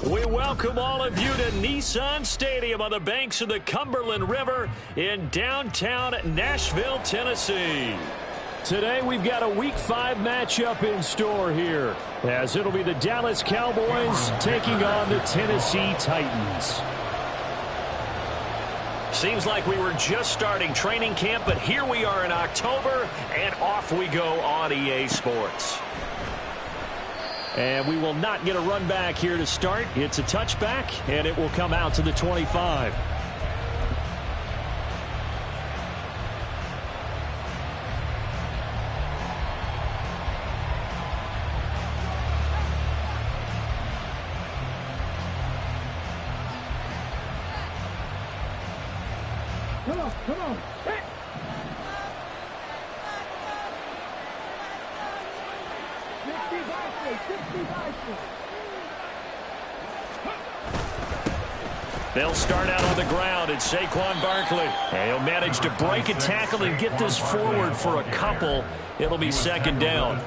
We welcome all of you to Nissan Stadium on the banks of the Cumberland River in downtown Nashville, Tennessee. Today we've got a Week 5 matchup in store here, as it'll be the Dallas Cowboys taking on the Tennessee Titans. Seems like we were just starting training camp, but here we are in October, and off we go on EA Sports. And we will not get a run back here to start. It's a touchback, and it will come out to the 25. Come on. Hey. They'll start out on the ground. It's Saquon Barkley. And he'll manage to break a tackle and get this forward for a couple. It'll be second down.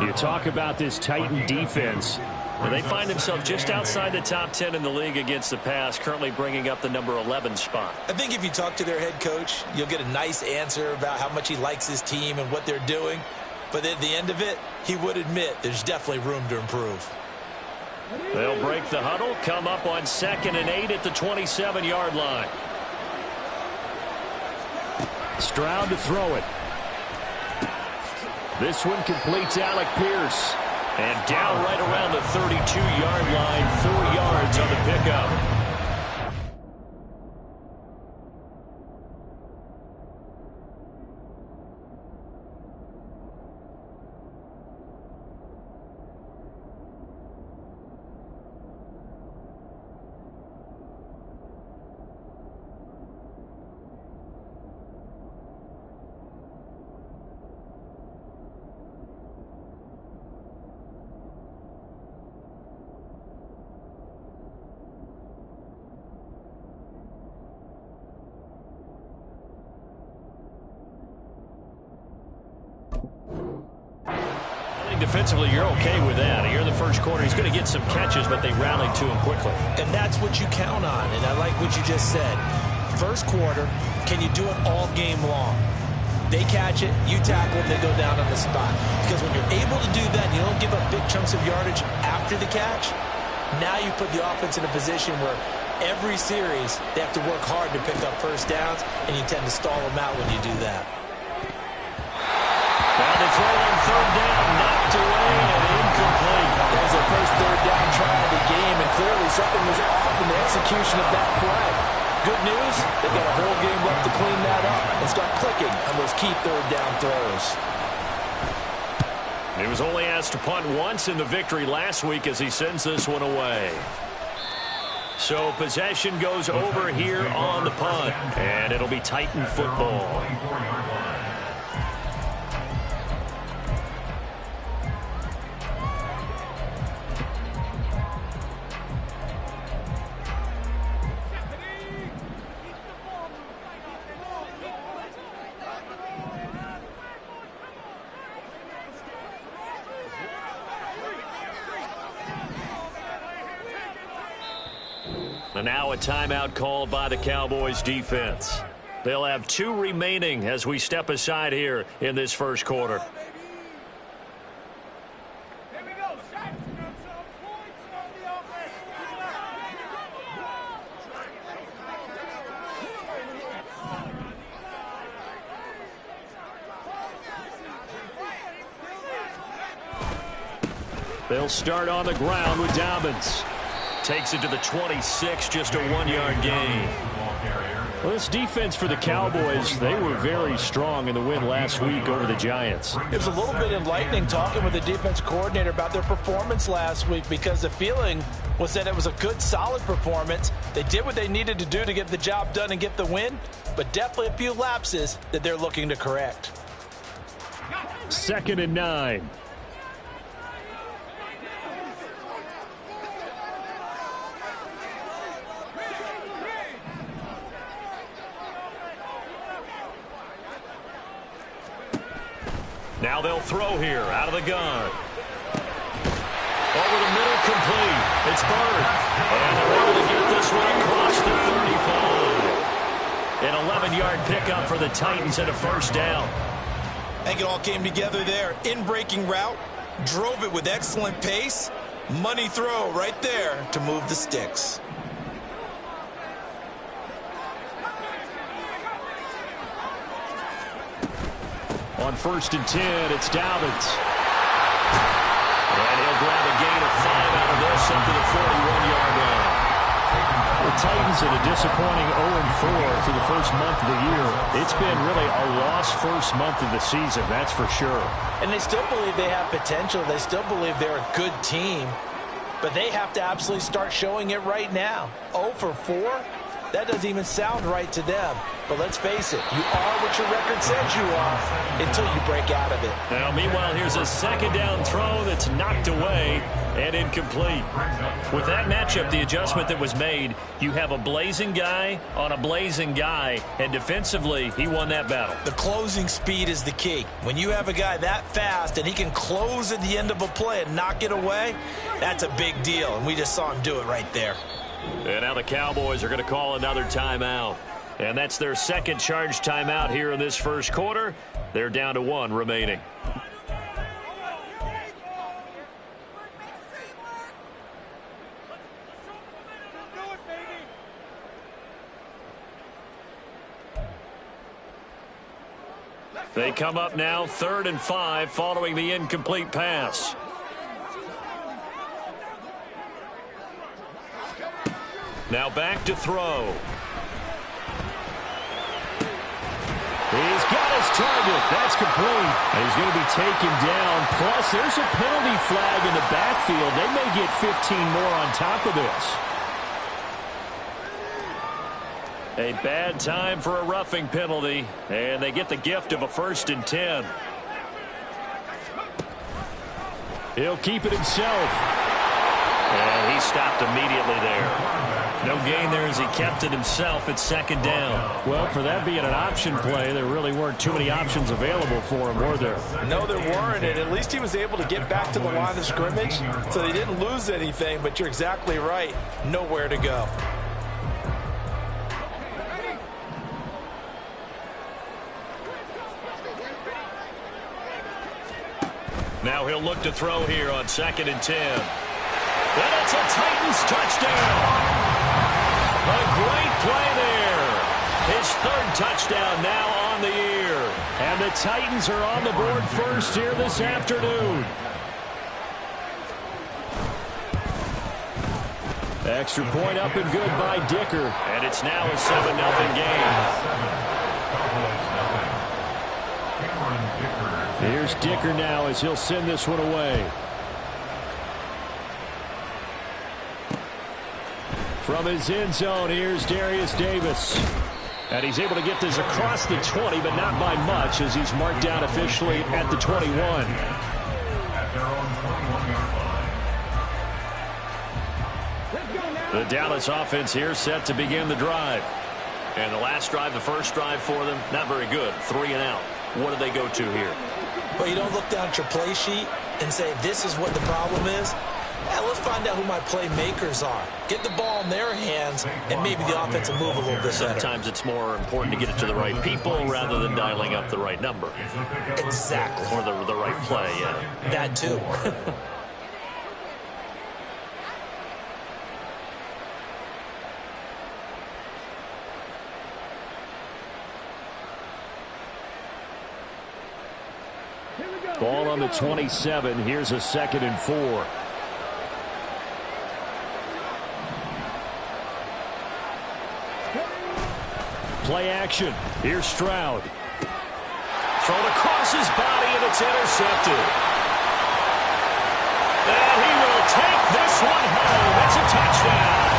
You talk about this Titan defense. And they find themselves just outside the top 10 in the league against the pass, currently bringing up the number 11 spot. I think if you talk to their head coach, you'll get a nice answer about how much he likes his team and what they're doing. But at the end of it, he would admit there's definitely room to improve. They'll break the huddle, come up on 2nd and 8 at the 27-yard line. Stroud to throw it. This one completes Alec Pierce. And down right around the 32-yard line, 4 yards on the pickup. Defensively, you're okay with that. Here in the first quarter, he's going to get some catches, but they rallied to him quickly. And that's what you count on, and I like what you just said. First quarter, can you do it all game long? They catch it, you tackle, they go down on the spot. Because when you're able to do that, you don't give up big chunks of yardage after the catch, now you put the offense in a position where every series, they have to work hard to pick up first downs, and you tend to stall them out when you do that. Now they throw on third down, knocked away and incomplete. That was their first third down try of the game, and clearly something was off in the execution of that play. Good news, they've got a whole game left to clean that up and start clicking on those key third down throws. He was only asked to punt once in the victory last week as he sends this one away. So possession goes over here on the punt, and it'll be Titan football. And now a timeout called by the Cowboys defense. They'll have 2 remaining as we step aside here in this first quarter. They'll start on the ground with Dobbins. Takes it to the 26, just a 1-yard gain. Well, this defense for the Cowboys, they were very strong in the win last week over the Giants. It was a little bit enlightening talking with the defense coordinator about their performance last week, because the feeling was that it was a good, solid performance. They did what they needed to do to get the job done and get the win, but definitely a few lapses that they're looking to correct. 2nd and 9. Now they'll throw here out of the gun. Over the middle, complete. It's Bird. And they're able to get this one across the 35. An 11-yard pickup for the Titans and a first down. I think it all came together there. In-breaking route, drove it with excellent pace. Money throw right there to move the sticks. On 1st and 10, it's Dobbins. And he'll grab a gain of 5 out of this up to the 41-yard line. The Titans at a disappointing 0-4 through the first month of the year. It's been really a lost first month of the season, that's for sure. And they still believe they have potential. They still believe they're a good team. But they have to absolutely start showing it right now. 0 for 4? That doesn't even sound right to them. But let's face it, you are what your record says you are until you break out of it. Now, meanwhile, here's a second down throw that's knocked away and incomplete. With that matchup, the adjustment that was made, you have a blazing guy on a blazing guy, and defensively, he won that battle. The closing speed is the key. When you have a guy that fast and he can close at the end of a play and knock it away, that's a big deal, and we just saw him do it right there. And now the Cowboys are going to call another timeout. And that's their second charge timeout here in this first quarter. They're down to 1 remaining. They come up now 3rd and 5 following the incomplete pass. Now back to throw. He's got his target. That's complete. And he's going to be taken down. Plus, there's a penalty flag in the backfield. They may get 15 more on top of this. A bad time for a roughing penalty. And they get the gift of a 1st and 10. He'll keep it himself. And he stopped immediately there. No gain there as he kept it himself at 2nd down. Well, for that being an option play, there really weren't too many options available for him, were there? No, there weren't, and at least he was able to get back to the line of scrimmage, so they didn't lose anything, but you're exactly right. Nowhere to go. Now he'll look to throw here on 2nd and 10. And it's a Titans touchdown. A great play there. His 3rd touchdown now on the year. And the Titans are on the board first here this afternoon. Extra point up and good by Dicker. And it's now a 7-0 game. Here's Dicker now as he'll send this one away. From his end zone, here's Darius Davis. And he's able to get this across the 20, but not by much as he's marked down officially at the 21. The Dallas offense here set to begin the drive. And the last drive, the first drive for them, not very good. 3 and out. What do they go to here? Well, you don't look down at your play sheet and say, this is what the problem is. Yeah, let's find out who my playmakers are. Get the ball in their hands, and maybe the offense will move a little bit better. Sometimes it's more important to get it to the right people rather than dialing up the right number. Exactly. Or the right play, yeah. That too. Ball on the 27. Here's a 2nd and 4. Play action. Here's Stroud. Thrown across his body, and it's intercepted. And he will take this one home. It's a touchdown.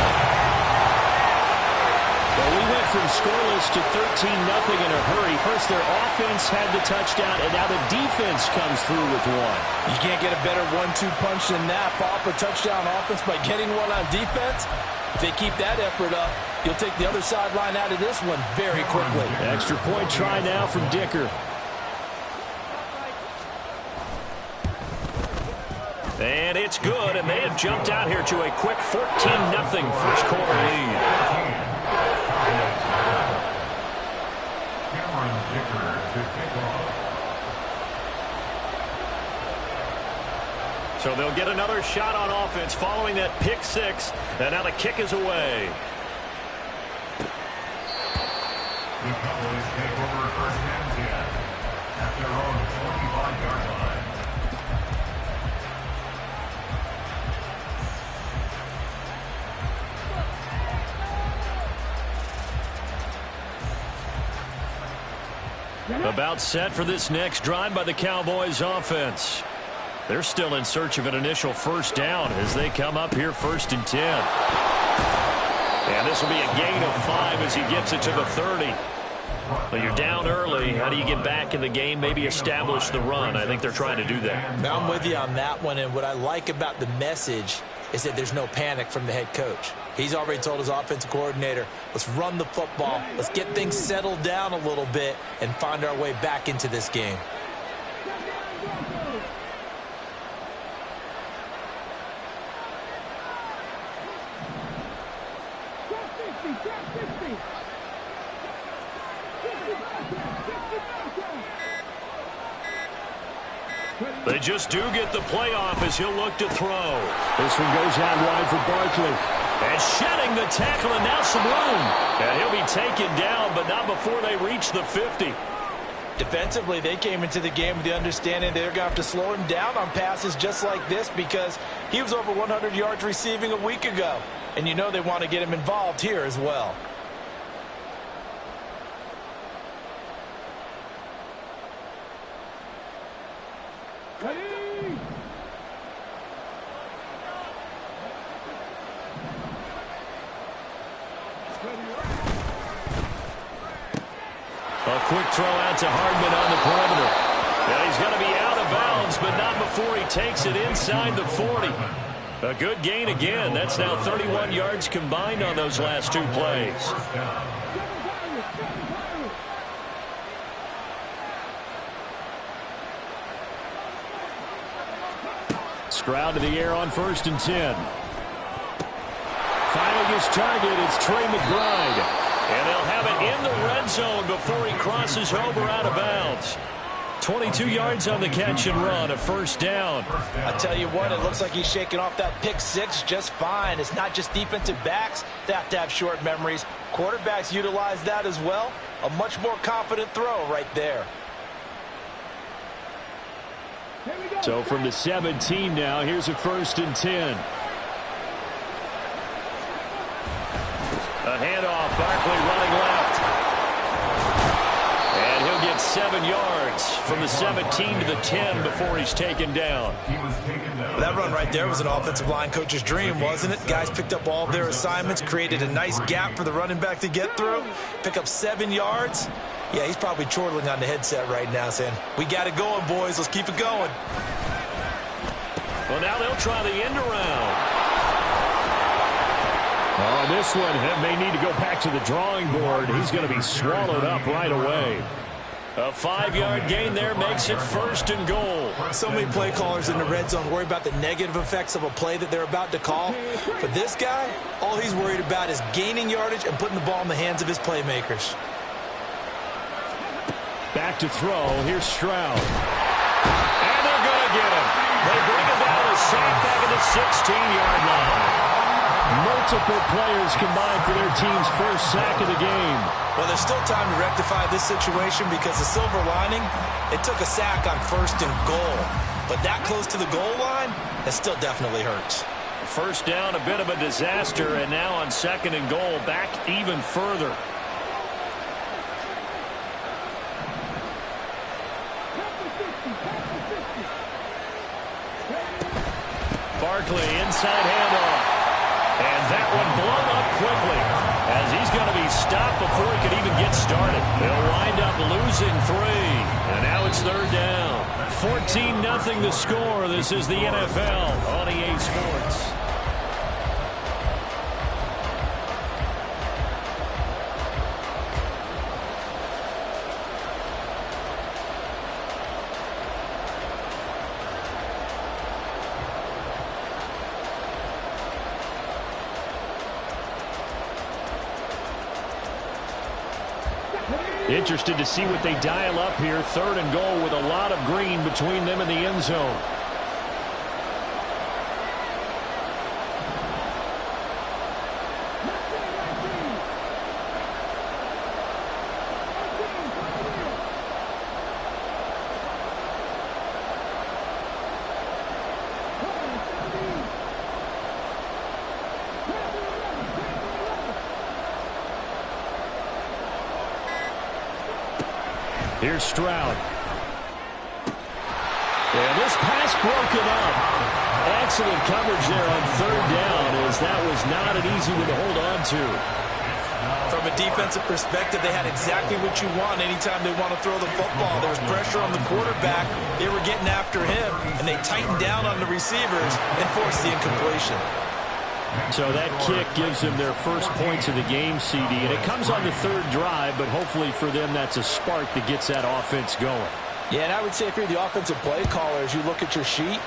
Well, we went from scoreless to 13-0 in a hurry. First, their offense had the touchdown, and now the defense comes through with one. You can't get a better 1-2 punch than that. Pop a touchdown offense by getting one on defense. If they keep that effort up, you'll take the other sideline out of this one very quickly. Extra point try now from Dicker. And it's good, and they have jumped out here to a quick 14-0 first quarter lead. So they'll get another shot on offense following that pick six. And now the kick is away. The Cowboys take over first and 10 at their own 25-yard line. About set for this next drive by the Cowboys offense. They're still in search of an initial first down as they come up here 1st and 10. And this will be a gain of 5 as he gets it to the 30. Well, you're down early. How do you get back in the game? Maybe establish the run. I think they're trying to do that. Now I'm with you on that one, and what I like about the message is that there's no panic from the head coach. He's already told his offensive coordinator, let's run the football, let's get things settled down a little bit and find our way back into this game. They just do get the playoff as he'll look to throw. This one goes out wide for Barkley. And shedding the tackle, and now some room. And he'll be taken down, but not before they reach the 50. Defensively, they came into the game with the understanding they're going to have to slow him down on passes just like this because he was over 100 yards receiving a week ago. And you know they want to get him involved here as well. A quick throw out to Hardman on the perimeter. And he's going to be out of bounds, but not before he takes it inside the 40. A good gain again. That's now 31 yards combined on those last two plays. Stroud to the air on 1st and 10. Finding his target, it's Trey McBride. And they'll have it in the red zone before he crosses over out of bounds. 22 yards on the catch and run, a first down. I tell you what, it looks like he's shaking off that pick six just fine. It's not just defensive backs that have to have short memories. Quarterbacks utilize that as well. A much more confident throw right there. So from the 17 now, here's a 1st and 10. A handoff, Barkley running left. And he'll get 7 yards from the 17 to the 10 before he's taken down. That run right there was an offensive line coach's dream, wasn't it? Guys picked up all of their assignments, created a nice gap for the running back to get through, pick up 7 yards. Yeah, he's probably chortling on the headset right now saying, we got it going, boys. Let's keep it going. Well, now they'll try the end around. Oh, this one may need to go back to the drawing board. He's going to be swallowed up right away. A 5-yard gain there makes it 1st and goal. So many play callers in the red zone worry about the negative effects of a play that they're about to call. For this guy, all he's worried about is gaining yardage and putting the ball in the hands of his playmakers. Back to throw. Here's Stroud. And they're going to get him. They bring him down a sack back at the 16-yard line. Multiple players combined for their team's first sack of the game. Well, there's still time to rectify this situation because the silver lining, it took a sack on 1st and goal. But that close to the goal line, it still definitely hurts. First down, a bit of a disaster, and now on 2nd and goal, back even further. Barkley, inside handoff. And that one blown up quickly as he's going to be stopped before he could even get started. They'll wind up losing 3. And now it's 3rd down. 14-0 the score. This is the NFL on EA Sports. Interested to see what they dial up here. 3rd and goal with a lot of green between them and the end zone. Here's Stroud. And this pass broken up. Excellent coverage there on 3rd down, as that was not an easy one to hold on to. From a defensive perspective, they had exactly what you want anytime they want to throw the football. There was pressure on the quarterback. They were getting after him, and they tightened down on the receivers and forced the incompletion. So that kick gives them their first points of the game, CD, and it comes on the 3rd drive, but hopefully for them that's a spark that gets that offense going. Yeah, and I would say if you're the offensive play caller, as you look at your sheet,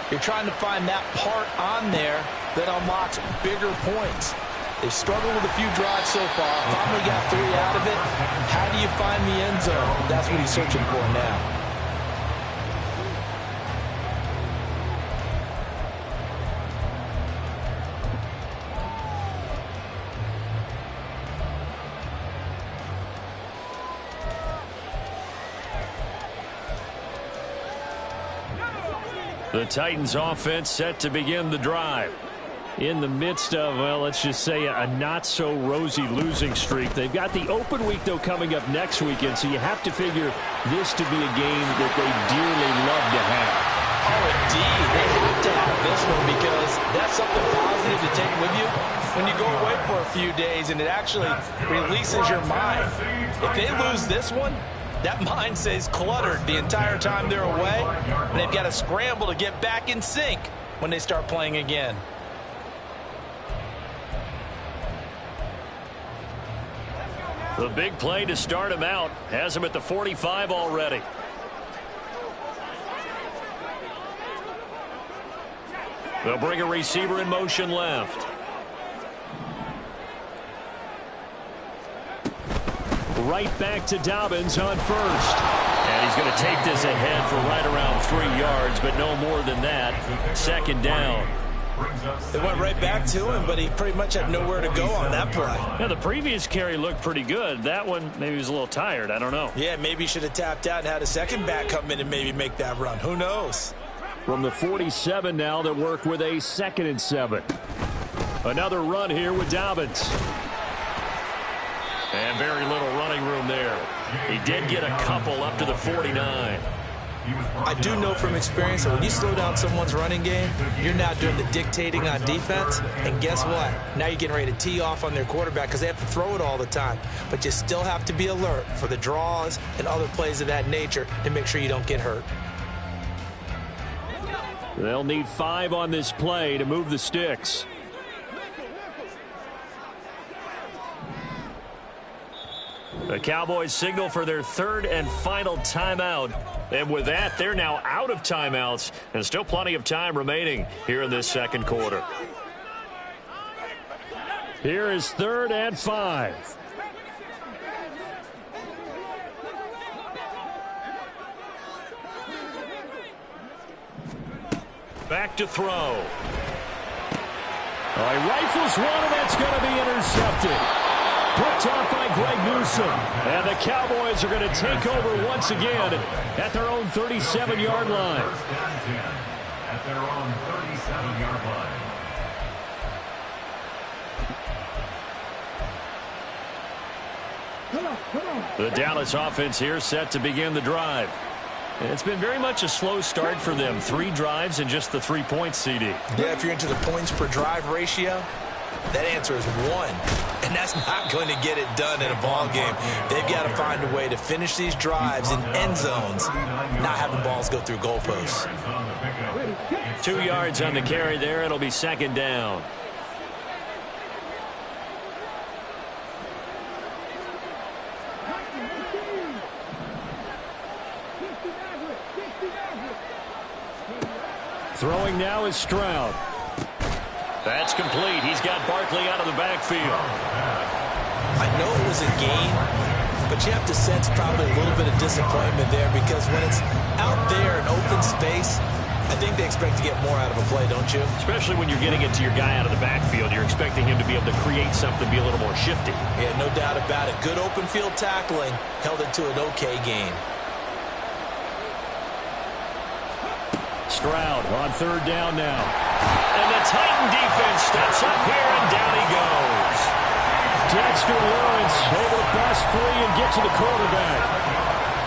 you're trying to find that part on there that unlocks bigger points. They've struggled with a few drives so far, finally got 3 out of it. How do you find the end zone? That's what he's searching for now. The Titans offense set to begin the drive. In the midst of, well, let's just say a not-so-rosy losing streak. They've got the open week, though, coming up next weekend, so you have to figure this to be a game that they dearly love to have. Oh, indeed. They have to have this one because that's something positive to take with you when you go away for a few days, and it actually releases your mind. If they lose this one, that mind stays cluttered the entire time they're away, and they've got to scramble to get back in sync when they start playing again. The big play to start him out has him at the 45 already. They'll bring a receiver in motion left. Right back to Dobbins on 1st. And he's going to take this ahead for right around 3 yards, but no more than that. 2nd down. They went right back to him, but he pretty much had nowhere to go on that play. Yeah, the previous carry looked pretty good. That one, maybe he was a little tired. I don't know. Yeah, maybe he should have tapped out and had a second back come in and maybe make that run. Who knows? From the 47 now, they work with a 2nd and 7. Another run here with Dobbins. And very little running room there. He did get a couple up to the 49. I do know from experience that when you slow down someone's running game, you're now doing the dictating on defense. And guess what? Now you're getting ready to tee off on their quarterback because they have to throw it all the time. But you still have to be alert for the draws and other plays of that nature to make sure you don't get hurt. They'll need 5 on this play to move the sticks. The Cowboys signal for their 3rd and final timeout. And with that, they're now out of timeouts. And still plenty of time remaining here in this 2nd quarter. Here is 3rd and 5. Back to throw. Oh, he rifles one, and that's going to be intercepted. Picked off by Greg Newsome. And the Cowboys are going to take over once again at their own 37-yard line. At their own 37-yard line. The Dallas offense here set to begin the drive. And it's been very much a slow start for them. 3 drives and just the 3 points, CD. Yeah, if you're into the points per drive ratio, that answer is 1. And that's not going to get it done in a ball game. They've got to find a way to finish these drives in end zones, not having balls go through goalposts. 2 yards on the carry there. It'll be 2nd down. Throwing now is Stroud. That's complete. He's got Barkley out of the backfield. I know it was a gain, but you have to sense probably a little bit of disappointment there because when it's out there in open space, I think they expect to get more out of a play, don't you? Especially when you're getting it to your guy out of the backfield. You're expecting him to be able to create something, be a little more shifty. Yeah, no doubt about it. Good open field tackling held it to an okay game. Stroud on third down now. And the Titan defense steps up here, and down he goes. Dexter Lawrence able to bust free and get to the quarterback.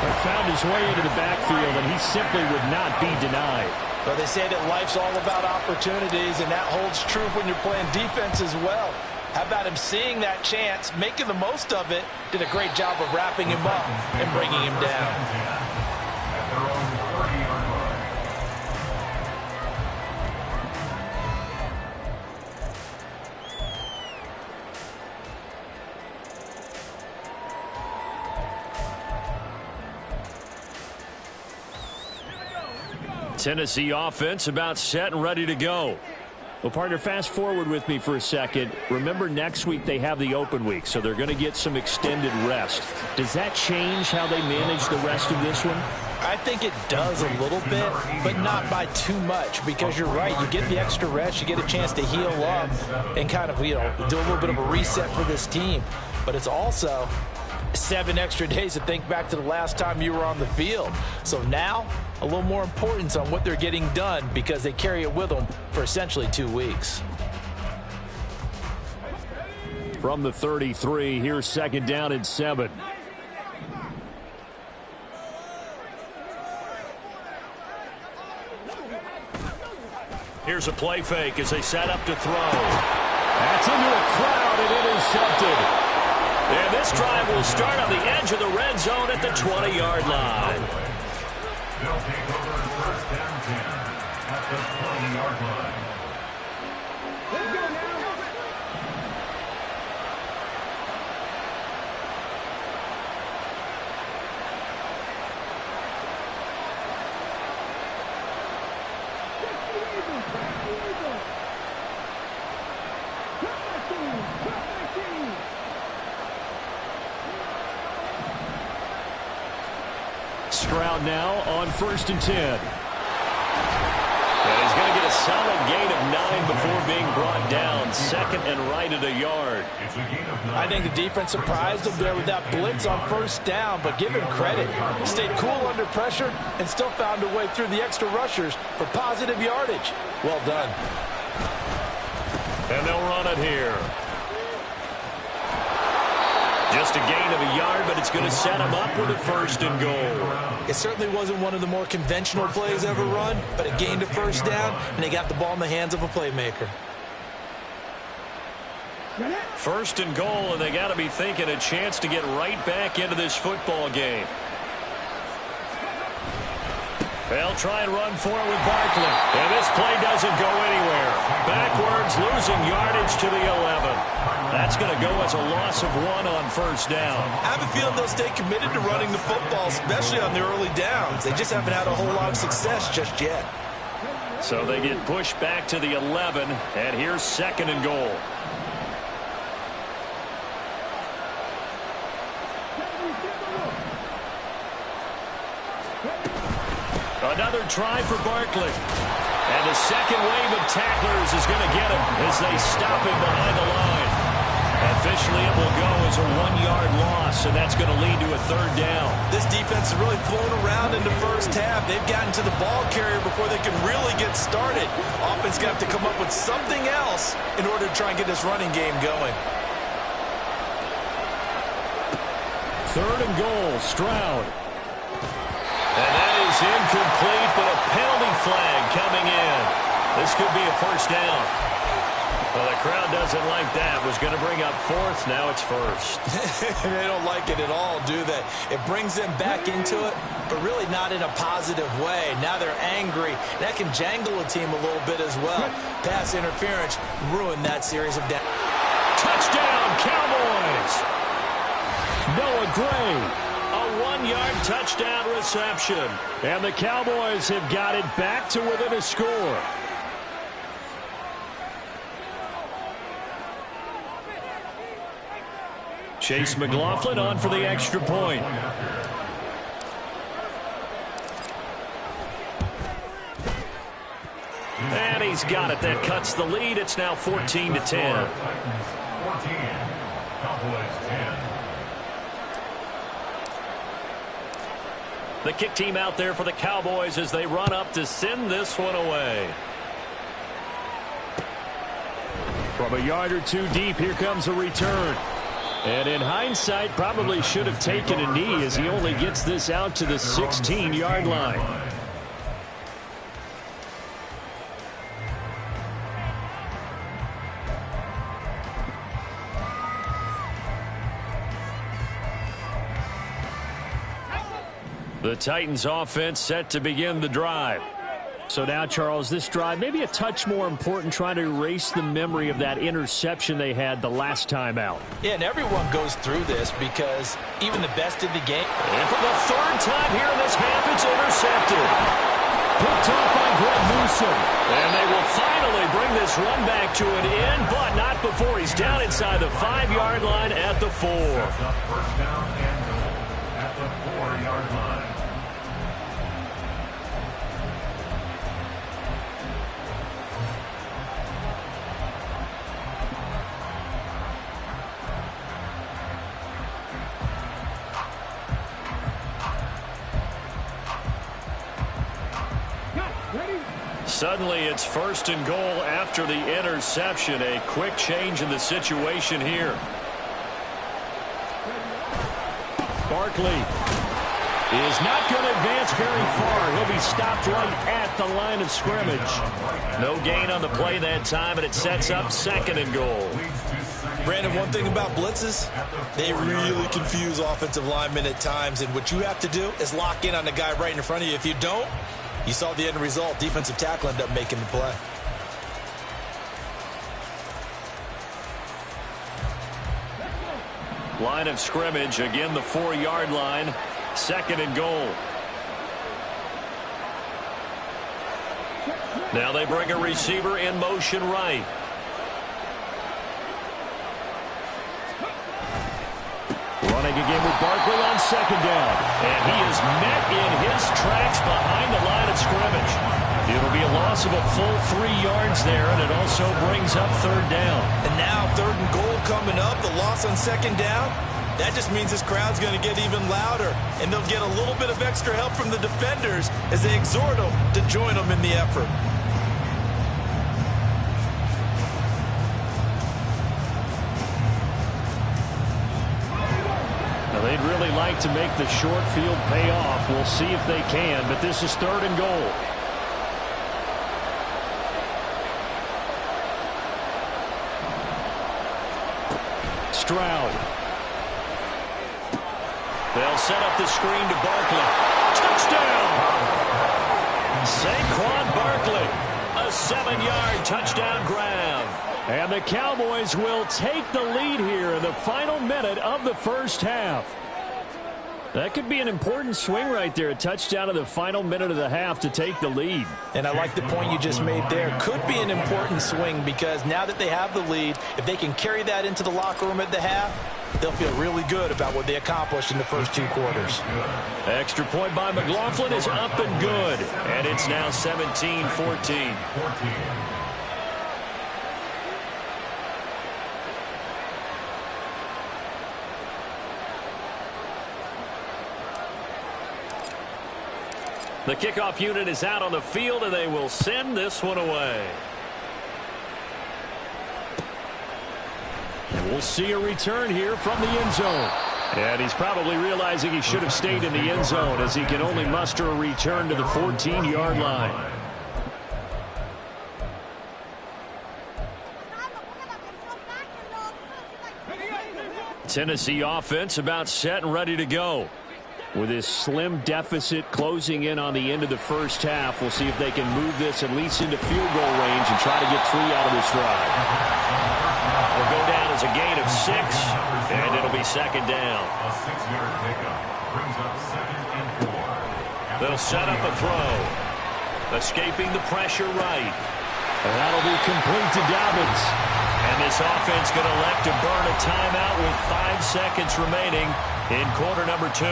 But found his way into the backfield, and he simply would not be denied. Well, they say that life's all about opportunities, and that holds true when you're playing defense as well. How about him seeing that chance, making the most of it, did a great job of wrapping him up and bringing him down. At their own 30-yard line. Tennessee offense about set and ready to go. Well, partner, fast forward with me for a second. Remember, next week they have the open week, so they're going to get some extended rest. Does that change how they manage the rest of this one? I think it does a little bit, but not by too much, because you're right. You get the extra rest, you get a chance to heal up and kind of, do a little bit of a reset for this team. But it's also 7 extra days to think back to the last time you were on the field. So now, a little more importance on what they're getting done because they carry it with them for essentially 2 weeks. From the 33, here's second down and 7. Here's a play fake as they set up to throw. That's into a crowd and intercepted. And this drive will start on the edge of the red zone at the 20-yard line. They'll take over first down 10 at the 20-yard line. Let's go now. Stroud now on 1st and 10. And he's going to get a solid gain of 9 before being brought down. Second and right at a yard. I think the defense surprised him there with that blitz on 1st down, but give him credit. He stayed cool under pressure and still found a way through the extra rushers for positive yardage. Well done. And they'll run it here. Just a gain of a yard, but it's going to set him up with a 1st and goal. It certainly wasn't one of the more conventional plays ever run, but it gained a 1st down, and they got the ball in the hands of a playmaker. 1st and goal, and they got to be thinking a chance to get right back into this football game. They'll try and run for it with Barkley. And this play doesn't go anywhere. Backwards, losing yardage to the 11. That's going to go as a loss of 1 on 1st down. I have a feeling they'll stay committed to running the football, especially on the early downs. They just haven't had a whole lot of success just yet. So they get pushed back to the 11, and here's 2nd and goal. Another try for Barkley. And the second wave of tacklers is going to get him as they stop him behind the line. Officially, it will go as a 1-yard loss, and that's going to lead to a 3rd down. This defense has really flown around in the first half. They've gotten to the ball carrier before they can really get started. Offense going to have to come up with something else in order to try and get this running game going. 3rd and goal, Stroud. And that is incomplete, but a penalty flag coming in. This could be a 1st down. Well, the crowd doesn't like that. Was going to bring up 4th. Now it's 1st. They don't like it at all, do they? It brings them back into it, but really not in a positive way. Now they're angry. That can jangle a team a little bit as well. Pass interference ruined that series of downs. Touchdown, Cowboys! Noah Gray. A 1-yard touchdown reception. And the Cowboys have got it back to within a score. Chase McLaughlin on for the extra point. And he's got it. That cuts the lead. It's now 14-10. 14, Cowboys 10. The kick team out there for the Cowboys as they run up to send this one away. From a yard or two deep, here comes a return. And in hindsight, probably should have taken a knee as he only gets this out to the 16-yard line. The Titans offense set to begin the drive. So now, Charles, this drive maybe a touch more important, trying to erase the memory of that interception they had the last time out. Yeah, and everyone goes through this because even the best in the game. And for the third time here in this half, it's intercepted. Picked off by Greg Newsom. And they will finally bring this run back to an end, but not before he's down inside the 5-yard line at the 4. First down and goal at the 4-yard line. Suddenly it's first and goal after the interception. A quick change in the situation here. Barkley is not going to advance very far. He'll be stopped right at the line of scrimmage. No gain on the play that time, and it sets up second and goal. Brandon, one thing about blitzes, they really confuse offensive linemen at times, and what you have to do is lock in on the guy right in front of you. If you don't, you saw the end result. Defensive tackle ended up making the play. Line of scrimmage, again the 4-yard line. Second and goal. Now they bring a receiver in motion right. Running again with Barkley on second down. And he is met in his tracks behind the line of scrimmage. It'll be a loss of a full 3 yards there, and it also brings up third down. And now third and goal coming up, the loss on second down. That just means this crowd's going to get even louder, and they'll get a little bit of extra help from the defenders as they exhort them to join them in the effort. They'd really like to make the short field pay off. We'll see if they can, but this is third and goal. Stroud. They'll set up the screen to Barkley. Touchdown! Saquon Barkley. A 7-yard touchdown grab. And the Cowboys will take the lead here in the final minute of the first half. That could be an important swing right there. A touchdown in the final minute of the half to take the lead. And I like the point you just made there. Could be an important swing because now that they have the lead, if they can carry that into the locker room at the half, they'll feel really good about what they accomplished in the first 2 quarters. Extra point by McLaughlin is up and good. And it's now 17-14. The kickoff unit is out on the field, and they will send this one away. And we'll see a return here from the end zone. And he's probably realizing he should have stayed in the end zone as he can only muster a return to the 14-yard line. Tennessee offense about set and ready to go. With this slim deficit closing in on the end of the first half, we'll see if they can move this at least into field goal range and try to get 3 out of this drive. Will go down as a gain of 6, and it'll be second down. A 6-yard pickup brings up 2nd and 4. They'll set up a throw. Escaping the pressure right. And that'll be complete to Dobbins. And this This offense going to elect to burn a timeout with 5 seconds remaining in quarter number 2.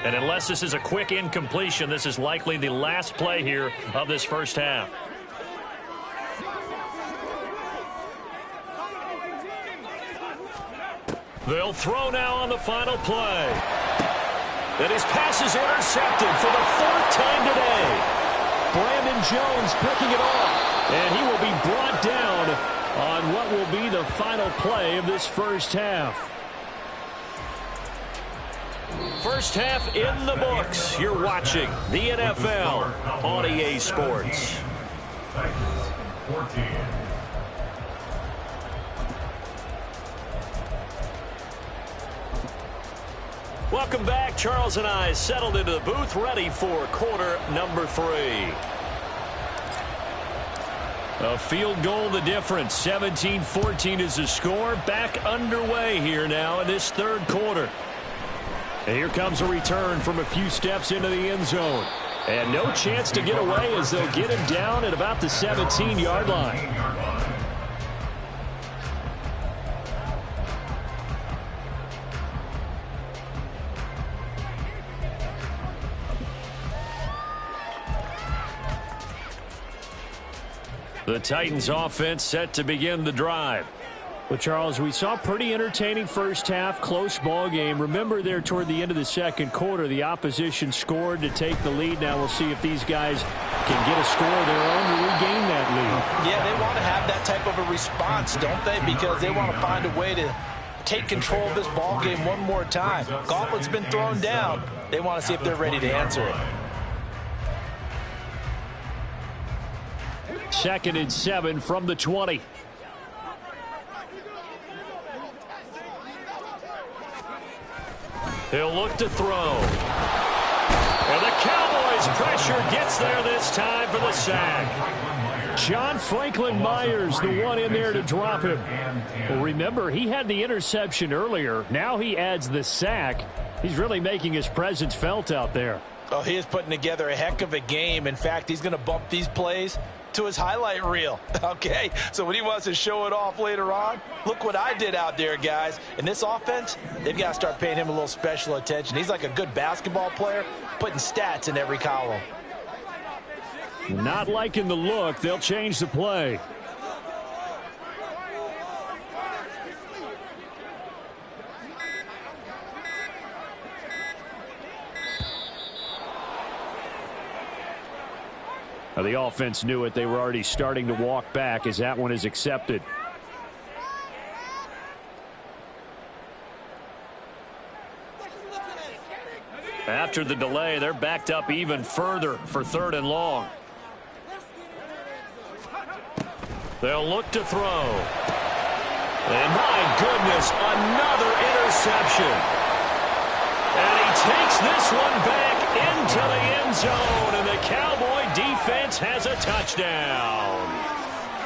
And unless this is a quick incompletion, this is likely the last play here of this first half. They'll throw now on the final play. And his pass is intercepted for the 4th time today. Brandon Jones picking it off. And he will be brought down on what will be the final play of this first half. First half in the books. You're watching the NFL on EA Sports. Titans 14. Welcome back. Charles and I settled into the booth, ready for quarter number 3. A field goal the difference. 17-14 is the score. Back underway here now in this third quarter. And here comes a return from a few steps into the end zone. And no chance to get away as they'll get him down at about the 17-yard line. The Titans offense set to begin the drive. Well, Charles, we saw pretty entertaining first half, close ball game. Remember there toward the end of the second quarter, the opposition scored to take the lead. Now we'll see if these guys can get a score of their own to regain that lead. Yeah, they want to have that type of a response, don't they? Because they want to find a way to take control of this ball game one more time. Gauntlet's been thrown down. They want to see if they're ready to answer it. 2nd and 7 from the 20. He'll look to throw. And the Cowboys pressure gets there this time for the sack. John Franklin Myers, the one in there to drop him. Well, remember, he had the interception earlier. Now he adds the sack. He's really making his presence felt out there. Oh, he is putting together a heck of a game. In fact, he's going to bump these plays to his highlight reel. Okay, so when he wants to show it off later on, look what I did out there, guys. And this offense, they've got to start paying him a little special attention. He's like a good basketball player, putting stats in every column. Not liking the look. They'll change the play. The offense knew it. They were already starting to walk back as that one is accepted. After the delay, they're backed up even further for 3rd and long. They'll look to throw. And my goodness, another interception. And he takes this one back into the end zone, and the Cowboy defense has a touchdown.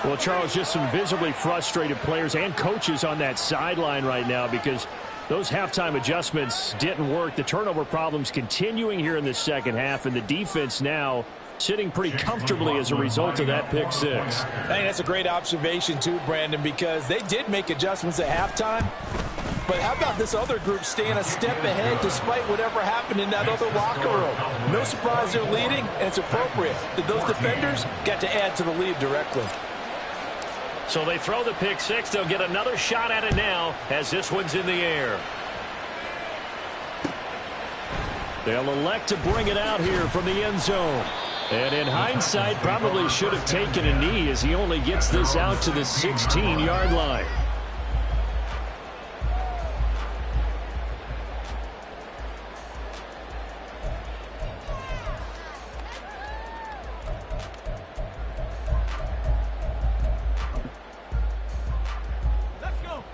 Well, Charles, just some visibly frustrated players and coaches on that sideline right now because those halftime adjustments didn't work. The turnover problems continuing here in the second half, and the defense now sitting pretty comfortably as a result of that pick six. I think that's a great observation too, Brandon, because they did make adjustments at halftime. But how about this other group staying a step ahead despite whatever happened in that other locker room? No surprise they're leading, and it's appropriate that those defenders got to add to the lead directly. So they throw the pick six. They'll get another shot at it now as this one's in the air. They'll elect to bring it out here from the end zone. And in hindsight, probably should have taken a knee as he only gets this out to the 16-yard line.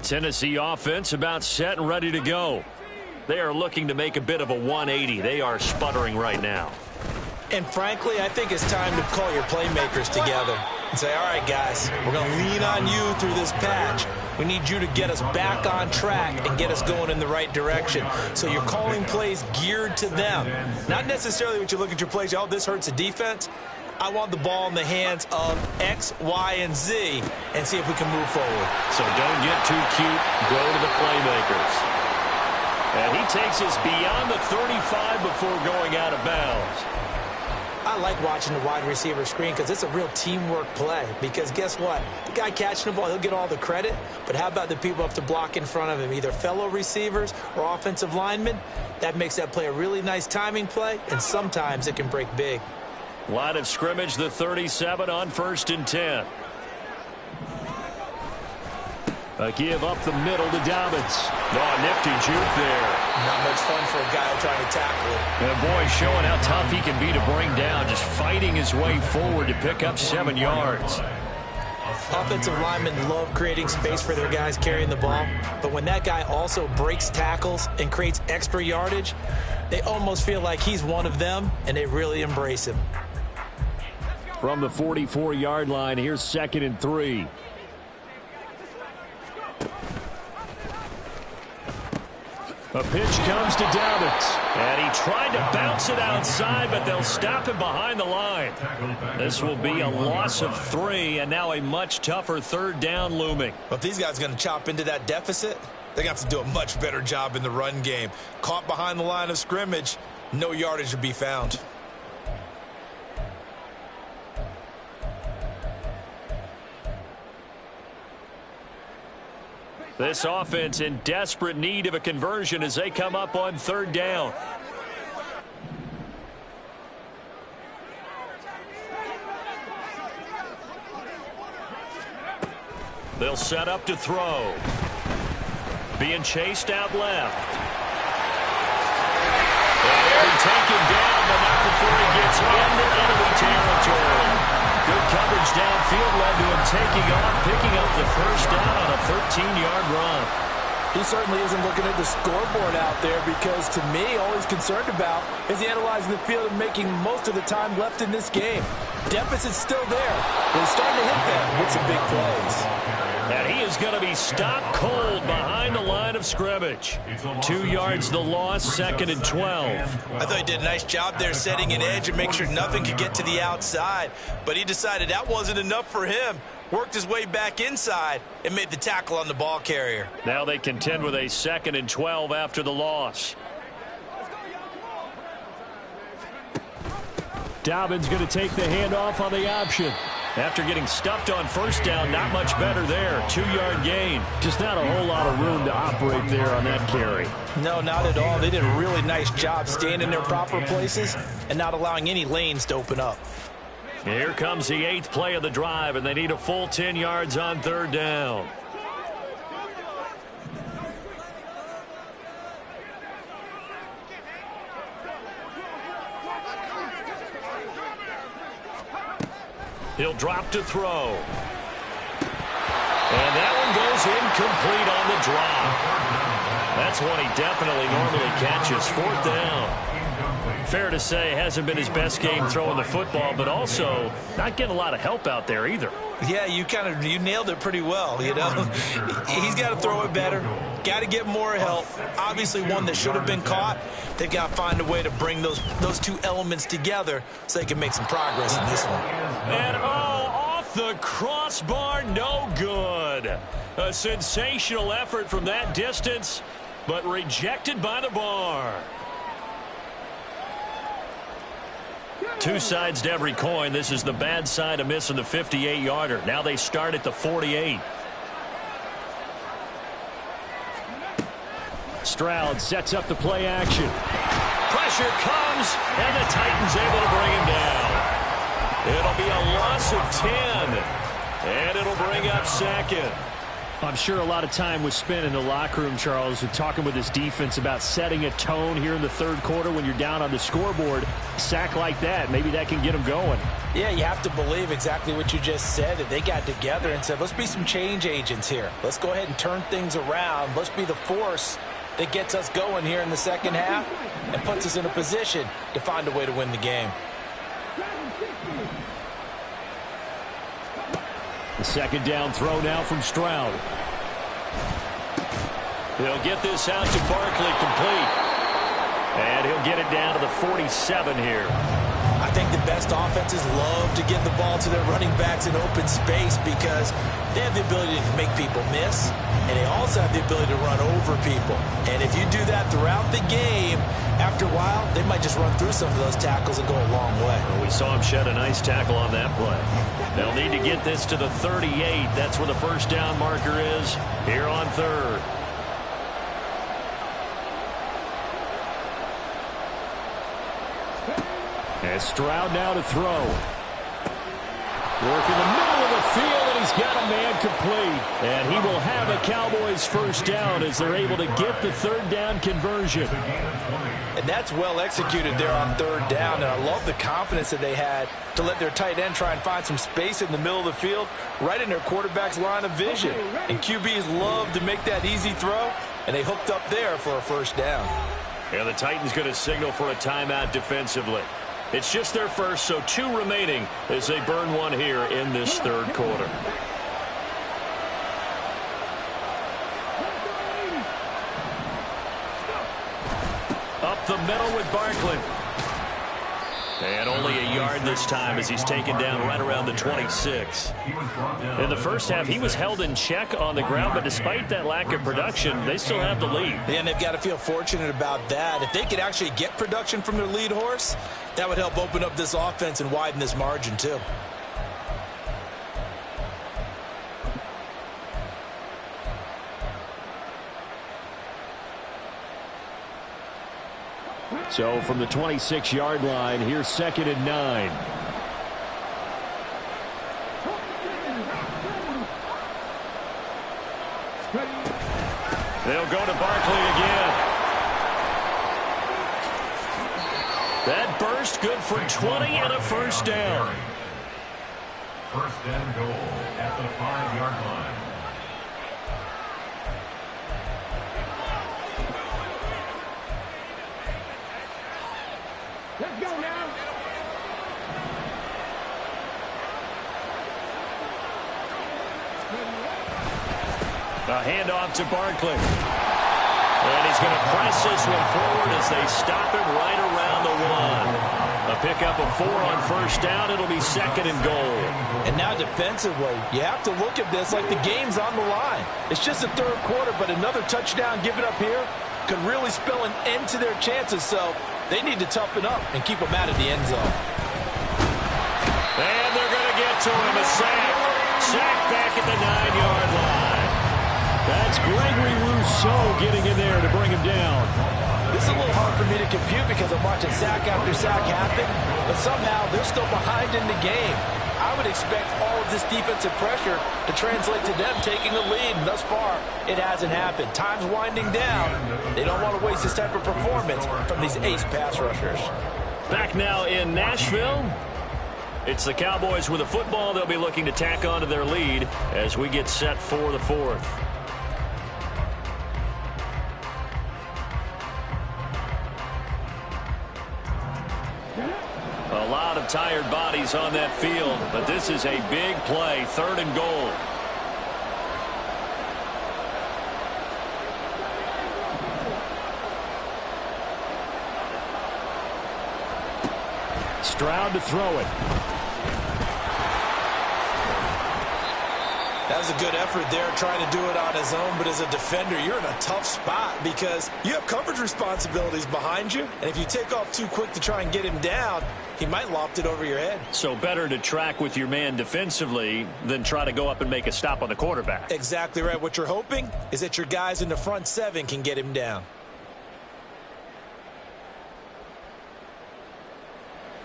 Tennessee offense about set and ready to go. They are looking to make a bit of a 180. They are sputtering right now. And frankly, I think it's time to call your playmakers together. and say, all right, guys, we're going to lean on you through this patch. We need you to get us back on track and get us going in the right direction. So you're calling plays geared to them. Not necessarily what you look at your plays, oh, this hurts the defense. I want the ball in the hands of X, Y, and Z and see if we can move forward. So don't get too cute. Go to the playmakers. And he takes us beyond the 35 before going out of bounds. I like watching the wide receiver screen because it's a real teamwork play. Because guess what? The guy catching the ball, he'll get all the credit. But how about the people up to block in front of him, either fellow receivers or offensive linemen? That makes that play a really nice timing play, and sometimes it can break big. Line of scrimmage, the 37 on 1st and 10. A give up the middle to Dobbins. Oh, nifty juke there. Not much fun for a guy trying to tackle it. And boy, showing how tough he can be to bring down, just fighting his way forward to pick up 7 yards. Offensive linemen love creating space for their guys carrying the ball, but when that guy also breaks tackles and creates extra yardage, they almost feel like he's one of them, and they really embrace him. From the 44-yard line, here's 2nd and 3. A pitch comes to Dobbins, and he tried to bounce it outside, but they'll stop him behind the line. This will be a loss of 3, and now a much tougher 3rd down looming. But if these guys are going to chop into that deficit, they're going to have to do a much better job in the run game. Caught behind the line of scrimmage, no yardage to be found. This offense in desperate need of a conversion as they come up on 3rd down. They'll set up to throw. Being chased out left. And taken down, but not before he gets into enemy territory. Good coverage downfield led to him taking off, picking up the 1st down on a 13-yard run. He certainly isn't looking at the scoreboard out there because, to me, all he's concerned about is analyzing the field and making most of the time left in this game. Deficit's still there, but he's starting to hit them with some big plays. And he is going to be stopped cold behind the line of scrimmage. 2 yards the loss, 2nd and 12. I thought he did a nice job there setting an edge and make sure nothing could get to the outside. But he decided that wasn't enough for him. Worked his way back inside and made the tackle on the ball carrier. Now they contend with a 2nd and 12 after the loss. Dobbins going to take the handoff on the option. After getting stuffed on 1st down, not much better there. 2-yard gain. Just not a whole lot of room to operate there on that carry. No, not at all. They did a really nice job staying in their proper places and not allowing any lanes to open up. Here comes the 8th play of the drive, and they need a full 10 yards on 3rd down. He'll drop to throw. And that one goes incomplete on the drop. That's one he definitely normally catches. 4th down. Fair to say, hasn't been his best game throwing the football, but also not getting a lot of help out there either. Yeah, you nailed it pretty well, you know. He's got to throw it better. Got to get more help. Obviously one that should have been caught. They've got to find a way to bring those two elements together so they can make some progress in this one. And off the crossbar, no good. A sensational effort from that distance, but rejected by the bar. Two sides to every coin. This is the bad side of missing the 58-yarder. Now they start at the 48. Stroud sets up the play action. Pressure comes, and the Titans able to bring him down. It'll be a loss of 10, and it'll bring up 2nd. I'm sure a lot of time was spent in the locker room, Charles, and talking with his defense about setting a tone here in the 3rd quarter when you're down on the scoreboard. A sack like that, maybe that can get them going. Yeah, you have to believe exactly what you just said, that they got together and said, let's be some change agents here. Let's go ahead and turn things around. Let's be the force that gets us going here in the 2nd half and puts us in a position to find a way to win the game. The second down throw now from Stroud. He'll get this out to Barkley, complete. And he'll get it down to the 47 here. I think the best offenses love to give the ball to their running backs in open space because they have the ability to make people miss, and they also have the ability to run over people. And if you do that throughout the game, after a while, they might just run through some of those tackles and go a long way. Well, we saw him shed a nice tackle on that play. They'll need to get this to the 38. That's where the first down marker is here on third. And Stroud now to throw. Work in the middle of the field, and he's got a man complete. And he will have a Cowboys first down as they're able to get the third down conversion. And that's well executed there on third down. And I love the confidence that they had to let their tight end try and find some space in the middle of the field, right in their quarterback's line of vision. And QBs love to make that easy throw, and they hooked up there for a first down. Yeah, the Titans going to signal for a timeout defensively. It's just their first, so 2 remaining as they burn one here in this third quarter. Up the middle with Barkley. And only a yard this time as he's taken down right around the 26. In the first half, he was held in check on the ground, but despite that lack of production, they still have the lead. And they've got to feel fortunate about that. If they could actually get production from their lead horse, that would help open up this offense and widen this margin too. So from the 26-yard line, here's 2nd and 9. They'll go to Barkley again. That burst good for 20 and a first down. First and goal at the 5-yard line. Let's go now. A handoff to Barkley. And he's going to press this one forward as they stop it right around the 1. A pickup of 4 on first down. It'll be 2nd and goal. And now defensively, you have to look at this like the game's on the line. It's just the third quarter, but another touchdown given up here could really spell an end to their chances. So they need to toughen up and keep them out of the end zone. And they're going to get to him. A sack. Sack back at the 9-yard line. That's Gregory Rousseau getting in there to bring him down. This is a little hard for me to compute because I'm watching sack after sack happen, but somehow they're still behind in the game. I would expect all of this defensive pressure to translate to them taking the lead, and thus far, it hasn't happened. Time's winding down. They don't want to waste this type of performance from these ace pass rushers. Back now in Nashville. It's the Cowboys with the football. They'll be looking to tack on to their lead as we get set for the 4th. A lot of tired bodies on that field, but this is a big play, 3rd and goal. Stroud to throw it. That was a good effort there trying to do it on his own, but as a defender, you're in a tough spot because you have coverage responsibilities behind you, and if you take off too quick to try and get him down, he might loft it over your head. So better to track with your man defensively than try to go up and make a stop on the quarterback. Exactly right. What you're hoping is that your guys in the front 7 can get him down.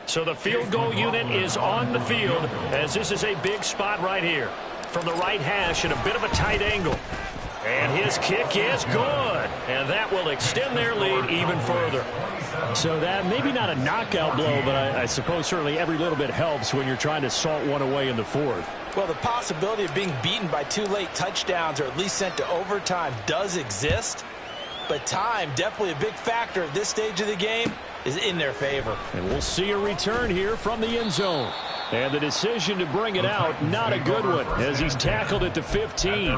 So the field goal unit is on the field as this is a big spot right here. From the right hash at a bit of a tight angle. And his kick is good. And that will extend their lead even further. So that maybe not a knockout blow, but I suppose certainly every little bit helps when you're trying to salt one away in the 4th. Well, the possibility of being beaten by 2 late touchdowns or at least sent to overtime does exist. But time, definitely a big factor at this stage of the game, is in their favor. And we'll see a return here from the end zone. And the decision to bring it out, not a good one, as he's tackled at the 15.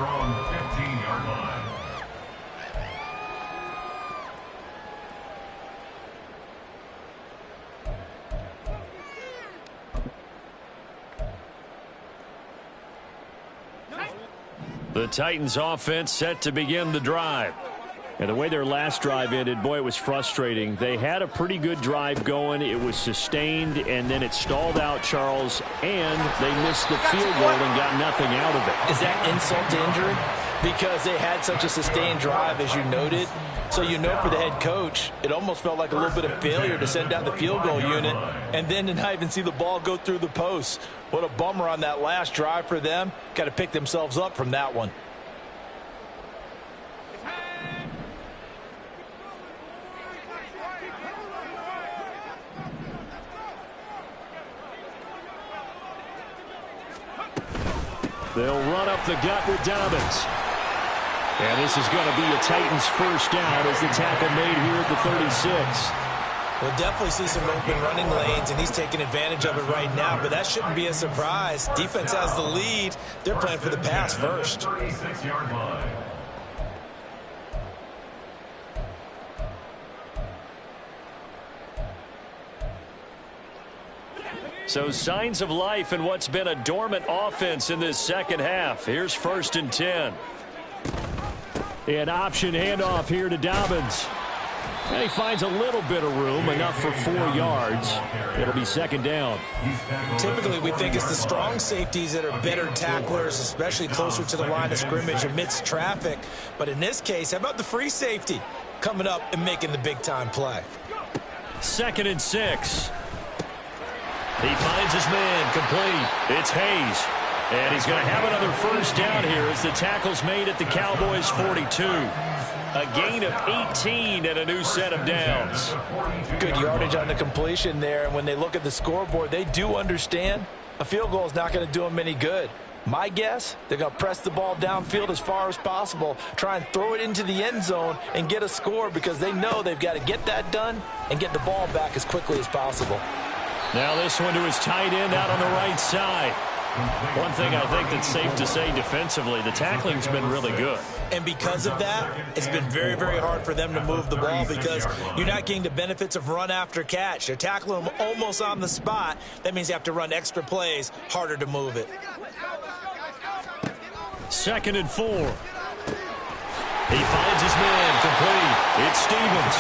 The Titans offense set to begin the drive. And the way their last drive ended, boy, it was frustrating. They had a pretty good drive going. It was sustained, and then it stalled out, Charles, and they missed the field goal and got nothing out of it. Is that insult to injury? Because they had such a sustained drive, as you noted. So you know for the head coach, it almost felt like a little bit of failure to send out the field goal unit and then to not even see the ball go through the post. What a bummer on that last drive for them. Got to pick themselves up from that one. They'll run up the gut with Dobbins. And this is going to be a Titans first down as the tackle made here at the 36. We'll definitely see some open running lanes, and he's taking advantage of it right now, but that shouldn't be a surprise. Defense has the lead. They're playing for the pass first. 36-yard line. So signs of life in what's been a dormant offense in this second half. Here's 1st and 10. An option handoff here to Dobbins. And he finds a little bit of room, enough for 4 yards. It'll be 2nd down. Typically, we think it's the strong safeties that are better tacklers, especially closer to the line of scrimmage amidst traffic. But in this case, how about the free safety coming up and making the big-time play? 2nd and 6. He finds his man complete. It's Hayes. And he's going to have another first down here as the tackle's made at the Cowboys 42. A gain of 18 and a new set of downs. Good yardage on the completion there. And when they look at the scoreboard, they do understand a field goal is not going to do them any good. My guess, they're going to press the ball downfield as far as possible, try and throw it into the end zone and get a score because they know they've got to get that done and get the ball back as quickly as possible. Now this one to his tight end out on the right side. One thing I think that's safe to say defensively, the tackling's been really good. And because of that, it's been very, very hard for them to move the ball because you're not getting the benefits of run after catch. They're tackling them almost on the spot. That means you have to run extra plays, harder to move it. 2nd and 4. He finds his man complete. It's Stevens.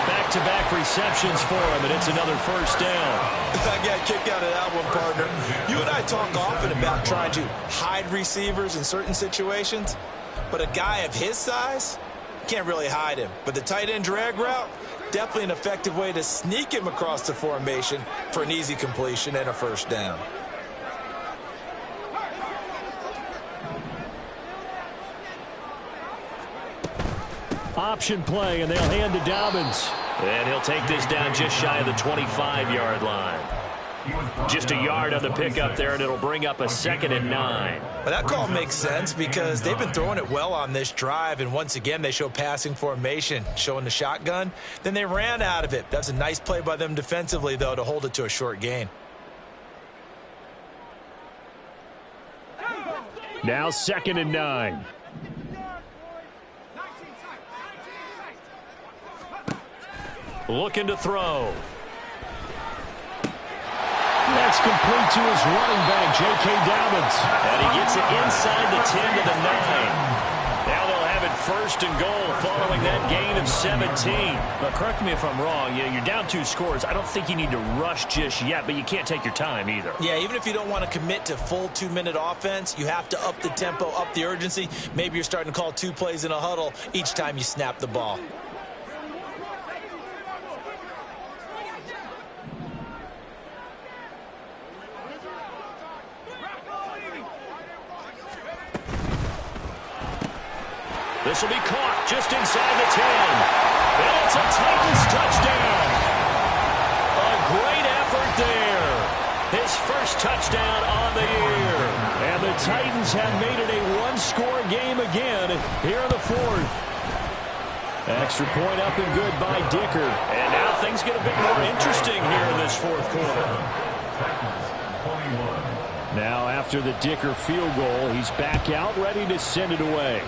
Back-to-back receptions for him, and it's another first down. I got kicked out of that one, partner. You and I talk often about trying to hide receivers in certain situations, but a guy of his size can't really hide him. But the tight end drag route, definitely an effective way to sneak him across the formation for an easy completion and a first down. Option play, and they'll hand to Dobbins. And he'll take this down just shy of the 25-yard line. Just a yard on the pickup there, and it'll bring up a 2nd and 9. Well, that call makes sense because they've been throwing it well on this drive, and once again, they show passing formation, showing the shotgun. Then they ran out of it. That's a nice play by them defensively, though, to hold it to a short gain. Now 2nd and 9. Looking to throw. That's complete to his running back, J.K. Dobbins. And he gets it inside the 10 to the 9. Now they'll have it 1st and goal following that gain of 17. But correct me if I'm wrong, you're down 2 scores. I don't think you need to rush just yet, but you can't take your time either. Yeah, even if you don't want to commit to full 2-minute offense, you have to up the tempo, up the urgency. Maybe you're starting to call 2 plays in a huddle each time you snap the ball. This will be caught just inside the 10. And it's a Titans touchdown. A great effort there. His first touchdown on the year. And the Titans have made it a 1-score game again here in the 4th. Extra point up and good by Dicker. And now things get a bit more interesting here in this 4th quarter. Now after the Dicker field goal, he's back out ready to send it away.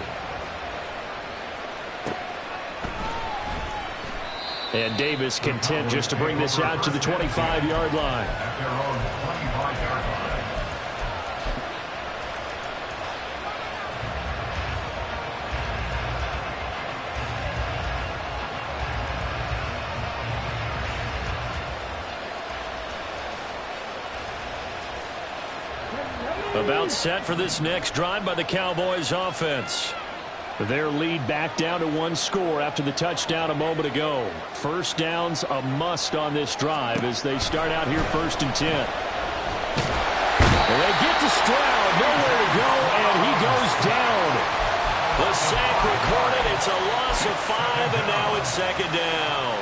And Davis content just to bring this out to the 25-yard line. At their own 25-yard line. About set for this next drive by the Cowboys offense. Their lead back down to one score after the touchdown a moment ago. First down's a must on this drive as they start out here 1st and 10. And they get to Stroud, nowhere to go, and he goes down. The sack recorded. It's a loss of 5, and now it's 2nd down.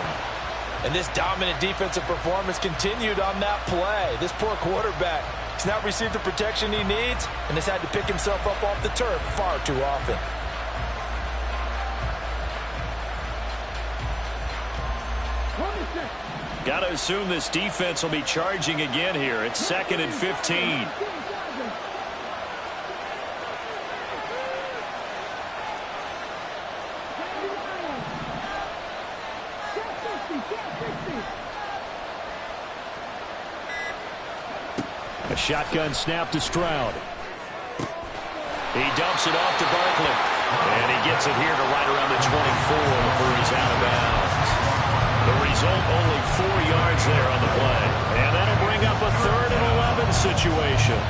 And this dominant defensive performance continued on that play. This poor quarterback has not received the protection he needs and has had to pick himself up off the turf far too often. Got to assume this defense will be charging again here. It's 2nd and 15. A shotgun snap to Stroud. He dumps it off to Barkley. And he gets it here to right around the 24 before he's out of bounds. The result, only 4 yards there on the play. And that'll bring up a 3rd and 11 situation.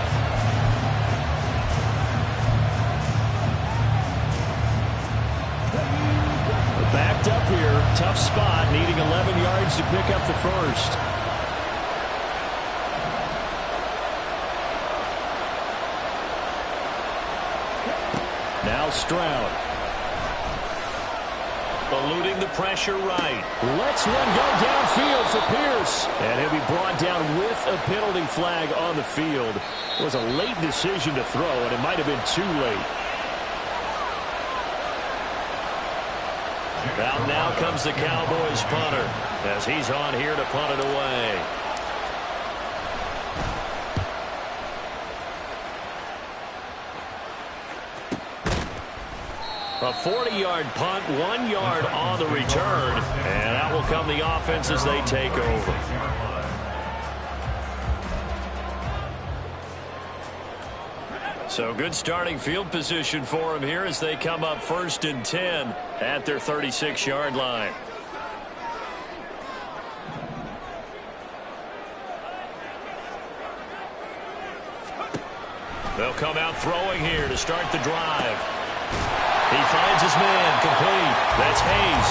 Backed up here. Tough spot, needing 11 yards to pick up the first. Now Stroud. Eluding the pressure right. Lets one go downfield for Pierce. And he'll be brought down with a penalty flag on the field. It was a late decision to throw, and it might have been too late. Out now comes the Cowboys punter as he's on here to punt it away. A 40-yard punt, 1 yard on the return, and out will come the offense as they take over. So good starting field position for them here as they come up 1st and 10 at their 36-yard line. They'll come out throwing here to start the drive. He finds his man, complete. That's Hayes.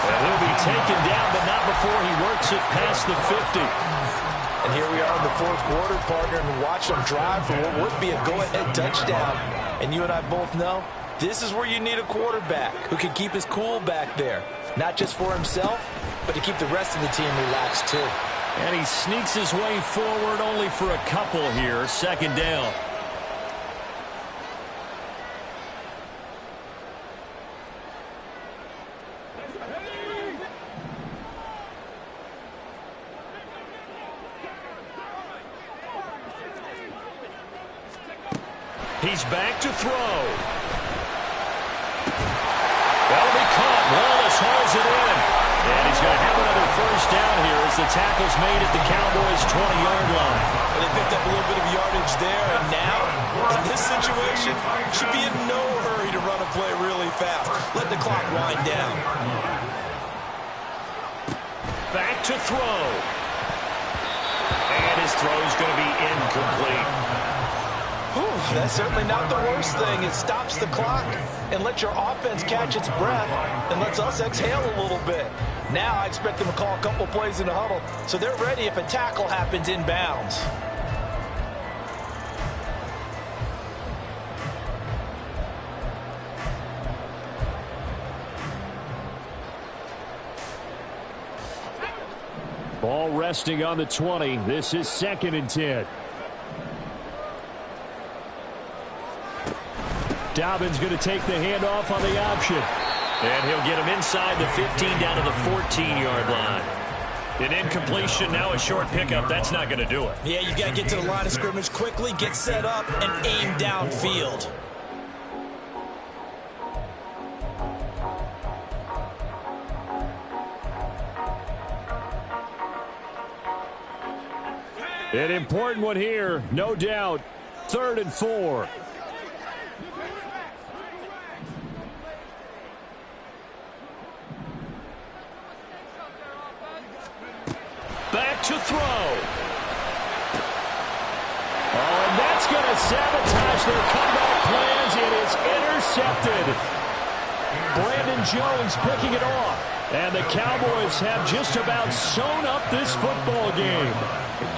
And he'll be taken down, but not before he works it past the 50. And here we are in the 4th quarter, partner, and watch them drive for what would be a go-ahead touchdown. And you and I both know this is where you need a quarterback who can keep his cool back there. Not just for himself, but to keep the rest of the team relaxed too. And he sneaks his way forward only for a couple here, 2nd down. He's back to throw. That'll be caught. Wallace hauls it in. And he's going to have another 1st down here as the tackle's made at the Cowboys' 20-yard line. And they picked up a little bit of yardage there, and now, in this situation, should be in no hurry to run a play really fast. Let the clock wind down. Back to throw. And his throw's going to be incomplete. Whew, that's certainly not the worst thing. It stops the clock and lets your offense catch its breath and lets us exhale a little bit. Now I expect them to call a couple plays in the huddle so they're ready if a tackle happens inbounds. Ball resting on the 20. This is 2nd and 10. Dobbins going to take the handoff on the option. And he'll get him inside the 15 down to the 14-yard line. An incompletion, now a short pickup. That's not going to do it. Yeah, you got to get to the line of scrimmage quickly, get set up, and aim downfield. An important one here, no doubt. 3rd and 4. Back to throw. Oh, and that's going to sabotage their comeback plans. It is intercepted. Brandon Jones picking it off. And the Cowboys have just about sewn up this football game.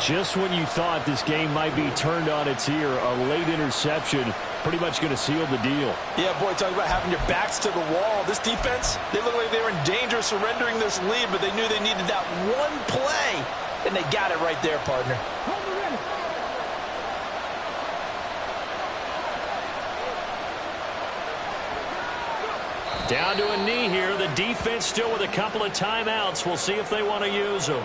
Just when you thought this game might be turned on its ear, a late interception pretty much going to seal the deal. Yeah, boy, talk about having your backs to the wall. This defense, they look like they were in danger of surrendering this lead, but they knew they needed that one play, and they got it right there, partner. Down to a knee here. The defense still with a couple of timeouts. We'll see if they want to use them.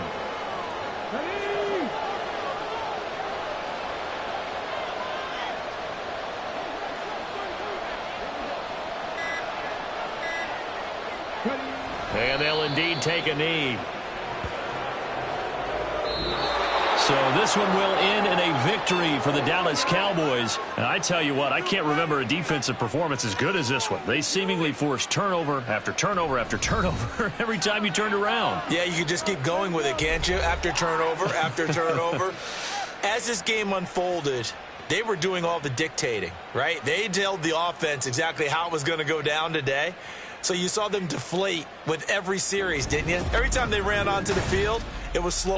And they'll indeed take a knee. So this one will end in a victory for the Dallas Cowboys. And I tell you what, I can't remember a defensive performance as good as this one. They seemingly forced turnover after turnover after turnover every time you turned around. Yeah, you can just keep going with it, can't you? After turnover. As this game unfolded, they were doing all the dictating, right? They told the offense exactly how it was going to go down today. So you saw them deflate with every series, didn't you? Every time they ran onto the field, it was slow.